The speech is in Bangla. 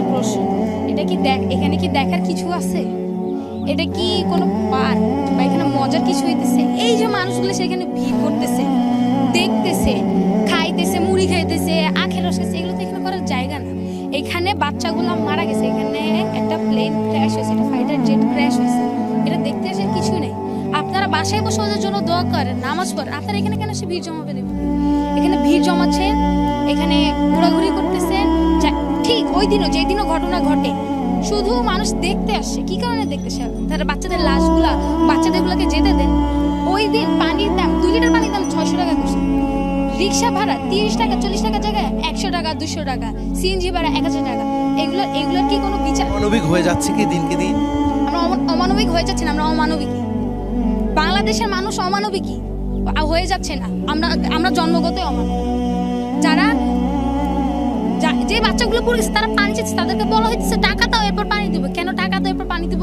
একটা প্রশ্ন, এটা কি এখানে কি দেখার কিছু আছে? এটা কি কোনো পার্ক বা এখানে মজার কিছু হইতেছে? এই যে মানুষগুলো সেখানে ভিড় করতেছে, দেখতেছে, খাইতেছে, মুড়ি খাইতেছে, আখের রস খাইতেছে, এগুলো তো এখানে করার জায়গা না। এখানে বাচ্চাগুলো মারা গেছে, এখানে একটা প্লেন ক্র্যাশ হয়েছে, একটা ফাইটার জেট ক্র্যাশ হয়েছে, এটা দেখতে আসে কিছুই নেই। আপনারা বাসায় বসে ওদের জন্য দোয়া করেন, নামাজ পড়েন, আপনারা এখানে কেন সে ভিড় জমাবে দেবেন? এখানে ভিড় জমাচ্ছে, এখানে ঘোরাঘুরি করতেছে। ঠিক ওই দিনও, যেই দিনও ঘটনা ঘটে, শুধু মানুষ দেখতে আসছে। কি কারণে দেখতে আসে? তারা বাচ্চাদের লাশগুলা, বাচ্চাদেরগুলোকে যেতে দেন। ওই দিন পানির দাম, 2 লিটার পানির দাম 600 টাকা করছে। রিক্সা ভাড়া 30 টাকা, 40 টাকার জায়গায় 100 টাকা, 200 টাকা। সিএনজি ভাড়া 1000 টাকা। এগুলোর কি কোনো বিচার? অমানবিক হয়ে যাচ্ছে কি দিনকে দিন? আমরা অমানবিক হয়ে যাচ্ছে না, আমরা অমানবিকই। বাংলাদেশের মানুষ অমানবিকই হয়ে যাচ্ছে না, আমরা জন্মগতই অমানবিক। যে বাচ্চাগুলো পড়ে গেছে তারা পানি চাচ্ছে, তাদেরকে বলা হচ্ছে টাকা দাও এরপর পানি দিব। কেন টাকা দাও এরপর পানি দিব?